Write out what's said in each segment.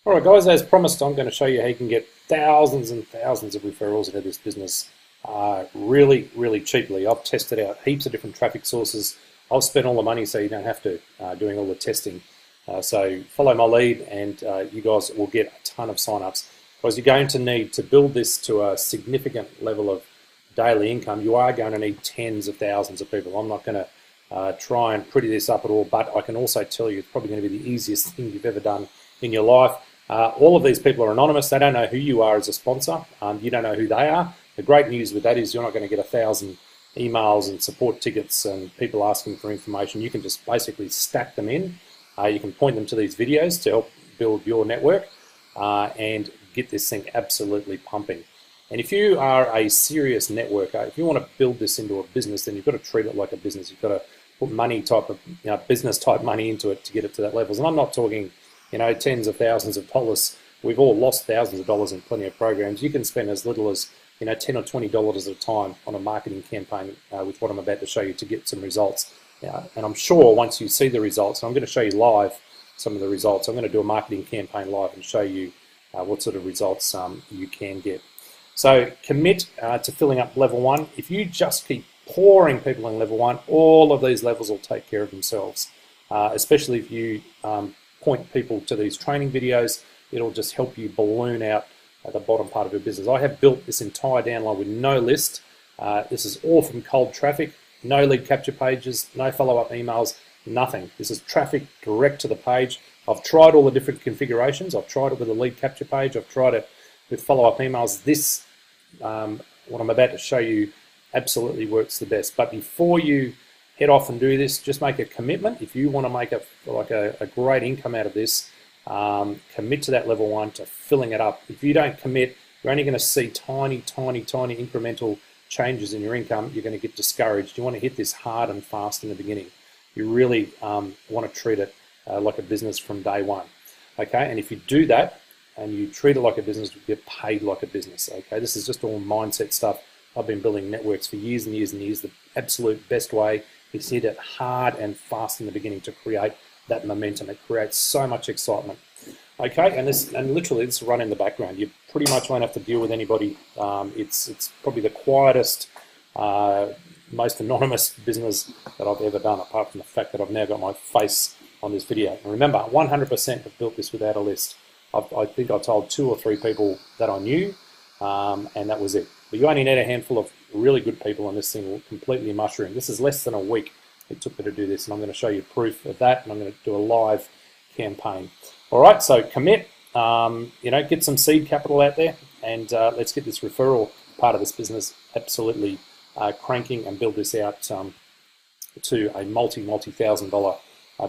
Alright guys, as promised, I'm going to show you how you can get thousands and thousands of referrals into this business really, really cheaply. I've tested out heaps of different traffic sources. I've spent all the money so you don't have to doing all the testing. So follow my lead and you guys will get a ton of sign-ups. Because you're going to need to build this to a significant level of daily income. You are going to need tens of thousands of people. I'm not going to try and pretty this up at all, but I can also tell you it's probably going to be the easiest thing you've ever done in your life. All of these people are anonymous. They don't know who you are as a sponsor. You don't know who they are. The great news with that is you're not going to get 1,000 emails and support tickets and people asking for information. You can just basically stack them in. You can point them to these videos to help build your network and get this thing absolutely pumping. And if you are a serious networker, if you want to build this into a business, then you've got to treat it like a business. You've got to put money type of, business type money into it to get it to that level. And I'm not talking tens of thousands of dollars. We've all lost thousands of dollars in plenty of programs. You can spend as little as $10 or $20 at a time on a marketing campaign with what I'm about to show you to get some results. And I'm sure once you see the results, and I'm going to show you live some of the results. I'm going to do a marketing campaign live and show you what sort of results you can get. So commit to filling up level 1. If you just keep pouring people in level 1, all of these levels will take care of themselves, especially if you point people to these training videos. It'll just help you balloon out at the bottom part of your business. I have built this entire downline with no list. This is all from cold traffic, no lead capture pages, no follow-up emails, nothing. This is traffic direct to the page. I've tried all the different configurations. I've tried it with a lead capture page. I've tried it with follow-up emails. This, what I'm about to show you, absolutely works the best. But before you head off and do this, just make a commitment. If you want to make a great income out of this, commit to that level 1 to filling it up. If you don't commit, you're only going to see tiny incremental changes in your income. You're going to get discouraged. You want to hit this hard and fast in the beginning. You really want to treat it like a business from day one. Okay, and if you do that and you treat it like a business, you get paid like a business. Okay, this is just all mindset stuff. I've been building networks for years and years and years. The absolute best way is hit it hard and fast in the beginning to create that momentum. It creates so much excitement. Okay, and literally this will run in the background. You pretty much won't have to deal with anybody. It's probably the quietest, most anonymous business that I've ever done, apart from the fact that I've now got my face on this video. And remember, 100% have built this without a list. I think I told 2 or 3 people that I knew, and that was it. But you only need a handful of really good people, and this thing will completely mushroom. This is less than a week it took me to do this, and I'm going to show you proof of that, and I'm going to do a live campaign. All right, so commit, get some seed capital out there, and let's get this referral part of this business absolutely cranking and build this out to a multi-thousand-dollar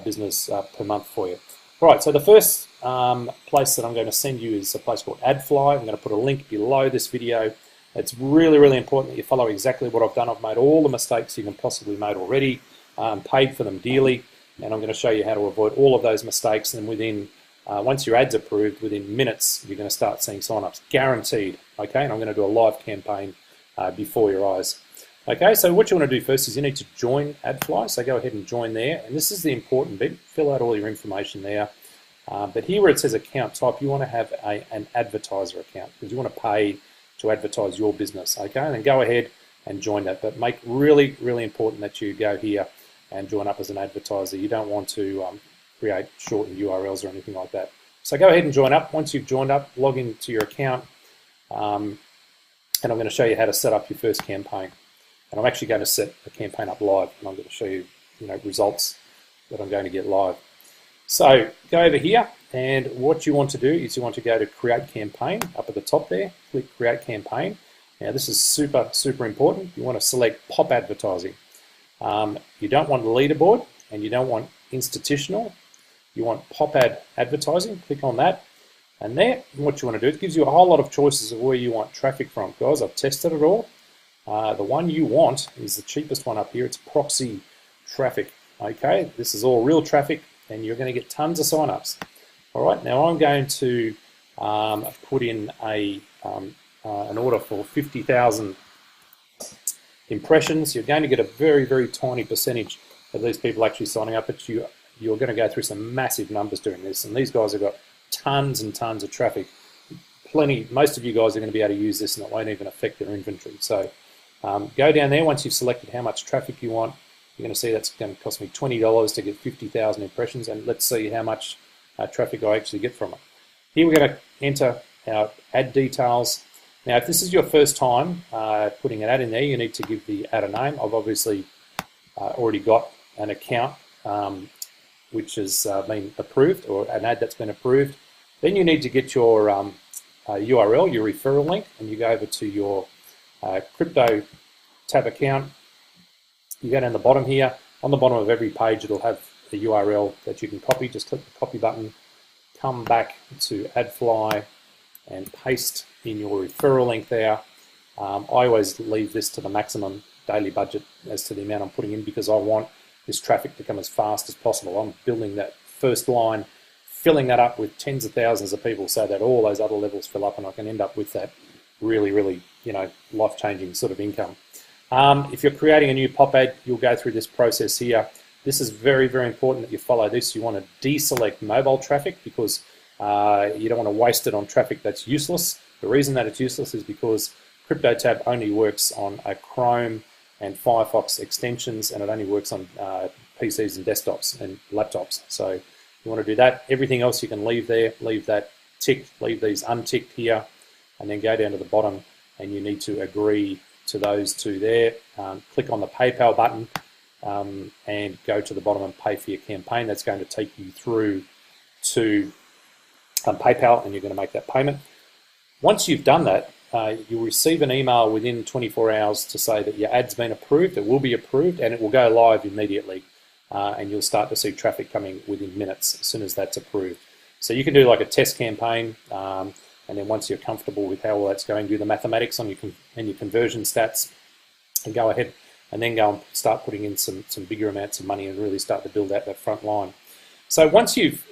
business per month for you. All right, so the first place that I'm going to send you is a place called AdFly. I'm going to put a link below this video. It's really, really important that you follow exactly what I've done. I've made all the mistakes you can possibly make already, paid for them dearly, and I'm going to show you how to avoid all of those mistakes. And within, once your ad's approved, within minutes, you're going to start seeing signups, guaranteed. Okay, and I'm going to do a live campaign before your eyes. Okay, so what you want to do first is you need to join AdFly. So go ahead and join there, and this is the important bit. Fill out all your information there. But here where it says account type, you want to have an advertiser account because you want to pay to advertise your business. Okay, and then go ahead and join that. But make really, really important that you go here and join up as an advertiser. You don't want to create shortened URLs or anything like that. So go ahead and join up. Once you've joined up, log into your account, and I'm going to show you how to set up your first campaign. And I'm actually going to set the campaign up live, and I'm going to show you, results that I'm going to get live. So go over here, and what you want to do is you want to go to Create Campaign up at the top there. Click Create Campaign. Now this is super, super important. You want to select Pop Advertising. You don't want leaderboard, and you don't want institutional. You want Pop Ad Advertising. Click on that. And there, what you want to do, it gives you a whole lot of choices of where you want traffic from. Guys, I've tested it all. The one you want is the cheapest one up here. It's proxy traffic. Okay, this is all real traffic, and you're going to get tons of signups. All right, now I'm going to put in an order for 50,000 impressions. You're going to get a very, very tiny percentage of these people actually signing up, but you're going to go through some massive numbers doing this. And these guys have got tons and tons of traffic. Most of you guys are going to be able to use this and it won't even affect your inventory. So go down there. Once you've selected how much traffic you want, you're going to see that's going to cost me $20 to get 50,000 impressions, and let's see how much traffic I actually get from it. Here we're going to enter our ad details. Now, if this is your first time putting an ad in there, you need to give the ad a name. I've obviously already got an account which has been approved, or an ad that's been approved. Then you need to get your URL, your referral link, and you go over to your crypto tab account. You go down the bottom here. On the bottom of every page, it'll have a URL that you can copy. Just click the copy button, come back to AdFly, and paste in your referral link there. I always leave this to the maximum daily budget as to the amount I'm putting in, because I want this traffic to come as fast as possible. I'm building that first line, filling that up with tens of thousands of people so that all those other levels fill up and I can end up with that really, really, life-changing sort of income. If you're creating a new pop ad, you'll go through this process here. This is very, very important that you follow this. You want to deselect mobile traffic because you don't want to waste it on traffic that's useless. The reason that it's useless is because cryptotab only works on a Chrome and Firefox extensions, and it only works on PCs and desktops and laptops. So you want to do that. Everything else you can leave there, leave that ticked, leave these unticked here, and then go down to the bottom and you need to agree to those two there. Click on the PayPal button and go to the bottom and pay for your campaign. That's going to take you through to PayPal, and you're going to make that payment. Once you've done that, you'll receive an email within 24 hours to say that your ad's been approved. It will be approved and it will go live immediately, and you'll start to see traffic coming within minutes as soon as that's approved. So you can do like a test campaign, and then once you're comfortable with how all that's going, do the mathematics on your conversion stats, and go ahead and then go and start putting in some bigger amounts of money and really start to build out that front line. So once you've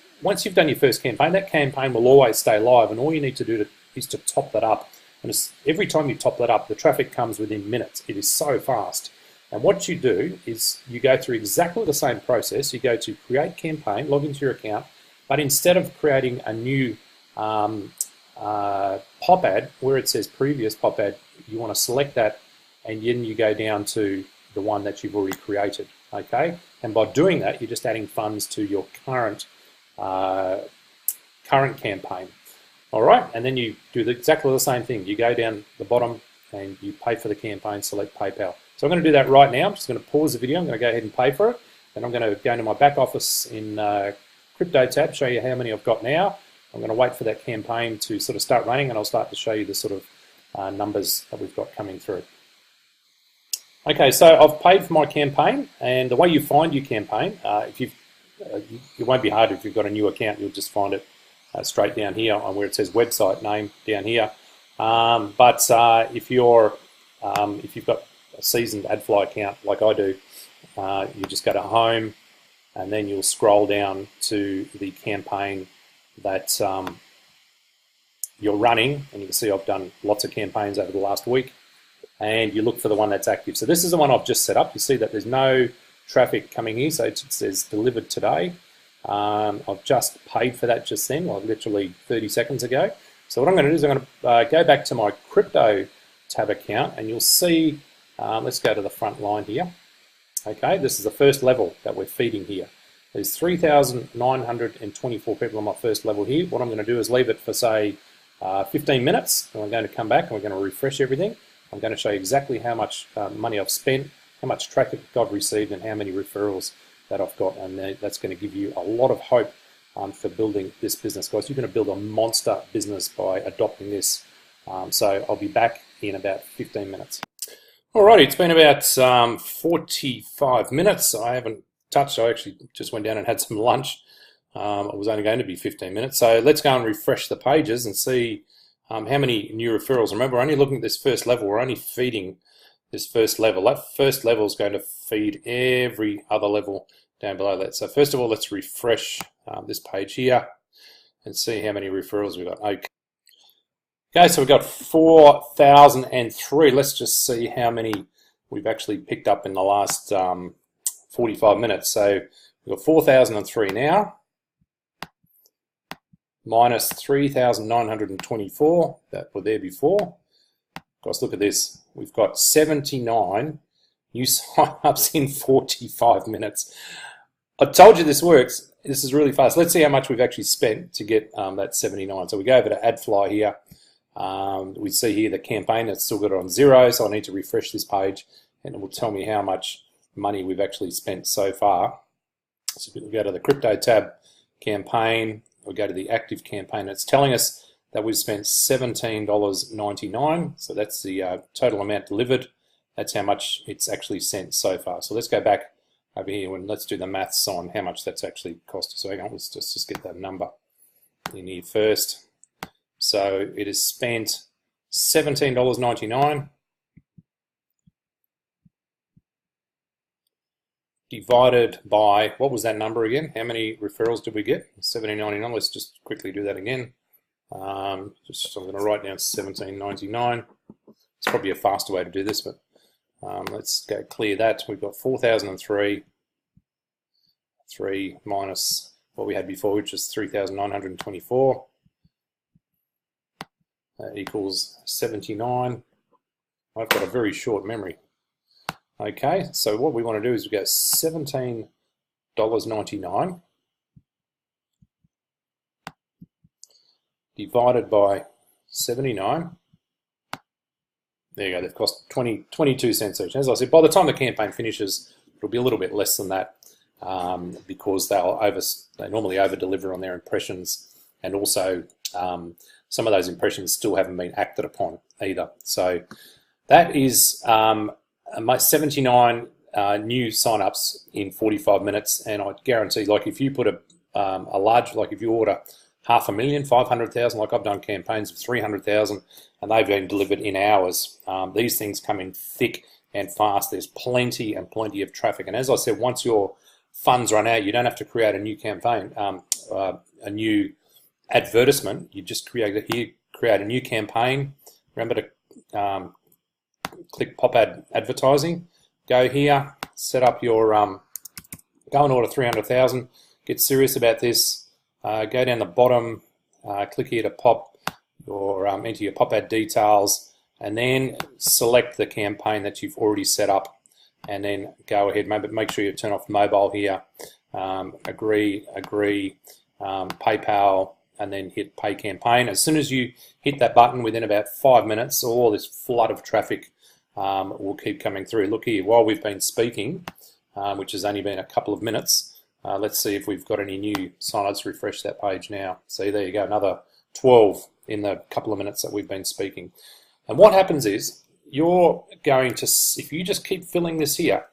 done your first campaign, that campaign will always stay live, and all you need to do is to top that up. And every time you top that up, the traffic comes within minutes. It is so fast. And what you do is you go through exactly the same process. You go to create campaign, log into your account, but instead of creating a new pop ad where it says previous pop ad, you want to select that, and then you go down to the one that you've already created. Okay, and by doing that, you're just adding funds to your current campaign. All right, and then you do exactly the same thing. You go down the bottom and you pay for the campaign, select PayPal. So I'm going to do that right now. I'm just going to pause the video. I'm going to go ahead and pay for it. Then I'm going to go into my back office in cryptotab, show you how many I've got now. I'm going to wait for that campaign to sort of start running, and I'll start to show you the sort of numbers that we've got coming through. Okay, so I've paid for my campaign, and the way you find your campaign, it won't be hard if you've got a new account. You'll just find it straight down here on where it says website name down here. But if you've got a seasoned AdFly account like I do, you just go to home, and then you'll scroll down to the campaign that you're running, and you can see I've done lots of campaigns over the last week, and you look for the one that's active. So this is the one I've just set up. You see that there's no traffic coming here, so it says delivered today. I've just paid for that just then, like literally 30 seconds ago. So what I'm going to do is I'm going to go back to my crypto tab account, and you'll see, let's go to the front line here. Okay, this is the first level that we're feeding here. There's 3,924 people on my first level here. What I'm going to do is leave it for, say, 15 minutes, and I'm going to come back and we're going to refresh everything. I'm going to show you exactly how much money I've spent, how much traffic I've received, and how many referrals that I've got, and that's going to give you a lot of hope for building this business, guys. You're going to build a monster business by adopting this. So I'll be back in about 15 minutes. Alrighty, it's been about 45 minutes. I haven't touched. I actually just went down and had some lunch. It was only going to be 15 minutes. So let's go and refresh the pages and see how many new referrals. Remember, we're only looking at this first level. We're only feeding this first level. That first level is going to feed every other level down below that. So first of all, let's refresh this page here and see how many referrals we've got. Okay, so we've got 4,003. Let's just see how many we've actually picked up in the last 45 minutes. So we've got 4,003 now. minus 3,924 that were there before. Guys, look at this. We've got 79 new sign-ups in 45 minutes. I told you this works. This is really fast. Let's see how much we've actually spent to get that 79. So we go over to AdFly here. We see here the campaign that's still got it on 0, so I need to refresh this page and it will tell me how much money we've actually spent so far. So we'll go to the cryptotab campaign, we'll go to the active campaign. It's telling us that we've spent $17.99, so that's the total amount delivered. That's how much it's actually sent so far. So let's go back over here and let's do the maths on how much that's actually cost us. So hang on, let's just get that number in here first. So it has spent $17.99 divided by, what was that number again? How many referrals did we get? $17.99. Let's just quickly do that again. So I'm going to write down $17.99. It's probably a faster way to do this, but let's go clear that. We've got 4,003, 3 minus what we had before, which is 3,924. Equals 79. I've got a very short memory. Okay, so what we want to do is we go $17.99 divided by 79. There you go, they've cost 22 cents each. As I said, by the time the campaign finishes, it'll be a little bit less than that because they normally over-deliver on their impressions, and also some of those impressions still haven't been acted upon either. So that is my 79 new sign-ups in 45 minutes, and I guarantee, like if you put a large, like if you order 500,000, 500,000, like I've done campaigns of 300,000, and they've been delivered in hours. These things come in thick and fast. There's plenty and plenty of traffic, and as I said, once your funds run out, you don't have to create a new campaign, a new advertisement. You just create a new campaign. Remember to click pop ad advertising. Go here, set up your go and order 300,000. Get serious about this. Go down the bottom, click here to pop your enter your pop ad details, and then select the campaign that you've already set up, and then go ahead. Maybe make sure you turn off mobile here. Agree, PayPal, and then hit pay campaign. As soon as you hit that button, within about 5 minutes, all this flood of traffic will keep coming through. Look here, while we've been speaking, which has only been a couple of minutes, let's see if we've got any new sign-ups. Refresh that page now. See, there you go, another 12 in the couple of minutes that we've been speaking. And what happens is, you're going to, if you just keep filling this here,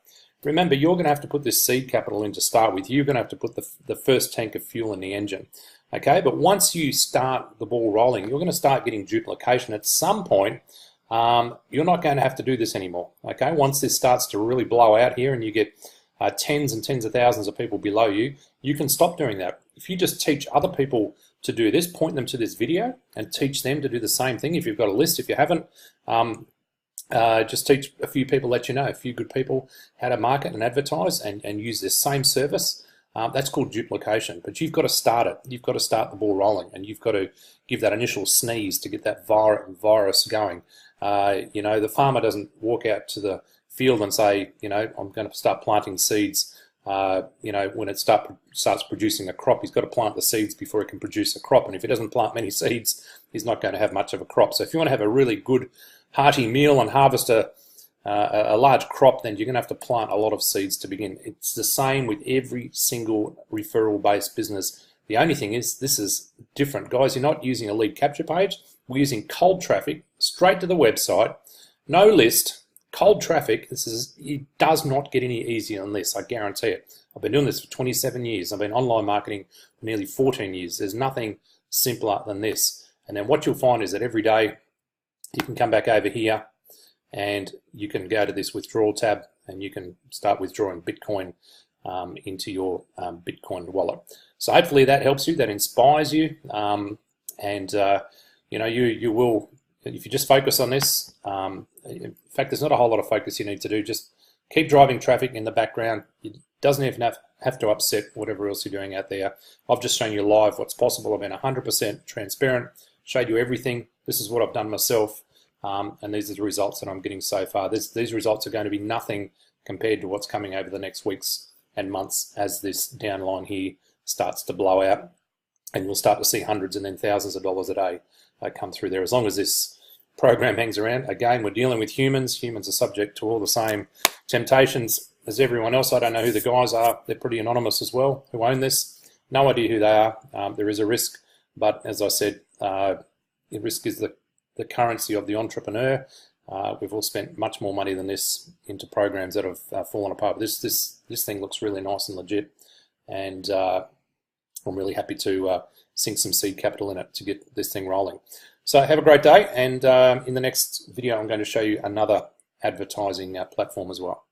remember, you're going to have to put this seed capital in to start with. You're going to have to put the first tank of fuel in the engine. Okay, but once you start the ball rolling, you're going to start getting duplication. At some point, you're not going to have to do this anymore. Okay, once this starts to really blow out here and you get tens and tens of thousands of people below you, you can stop doing that. If you just teach other people to do this, point them to this video and teach them to do the same thing. If you've got a list, if you haven't, just teach a few people that you know, a few good people, how to market and advertise and use this same service. That's called duplication, but you've got to start it. You've got to start the ball rolling, and you've got to give that initial sneeze to get that virus going. You know, the farmer doesn't walk out to the field and say, you know, I'm going to start planting seeds. You know, when it starts producing a crop, he's got to plant the seeds before it can produce a crop. And if he doesn't plant many seeds, he's not going to have much of a crop. So if you want to have a really good, hearty meal and harvest a large crop, then you're going to have to plant a lot of seeds to begin. It's the same with every single referral-based business. The only thing is, this is different. Guys, you're not using a lead capture page. We're using cold traffic straight to the website. No list, cold traffic. It does not get any easier than this, I guarantee it. I've been doing this for 27 years. I've been online marketing for nearly 14 years. There's nothing simpler than this. And then what you'll find is that every day you can come back over here and you can go to this withdrawal tab and you can start withdrawing Bitcoin into your Bitcoin wallet. So hopefully that helps you, that inspires you, and you know, you will, if you just focus on this. In fact, there's not a whole lot of focus you need to do. Just keep driving traffic in the background. Doesn't even have to upset whatever else you're doing out there. I've just shown you live what's possible. I've been 100% transparent, showed you everything. This is what I've done myself, and these are the results that I'm getting so far. These results are going to be nothing compared to what's coming over the next weeks and months as this downline here starts to blow out, and you'll start to see hundreds and then thousands of dollars a day come through there. As long as this program hangs around. Again, we're dealing with humans. Humans are subject to all the same temptations as everyone else. I don't know who the guys are. They're pretty anonymous as well, who own this. No idea who they are. There is a risk, but as I said, the risk is the currency of the entrepreneur. We've all spent much more money than this into programs that have fallen apart. But this thing looks really nice and legit, and I'm really happy to sink some seed capital in it to get this thing rolling. So have a great day, and in the next video I'm going to show you another advertising platform as well.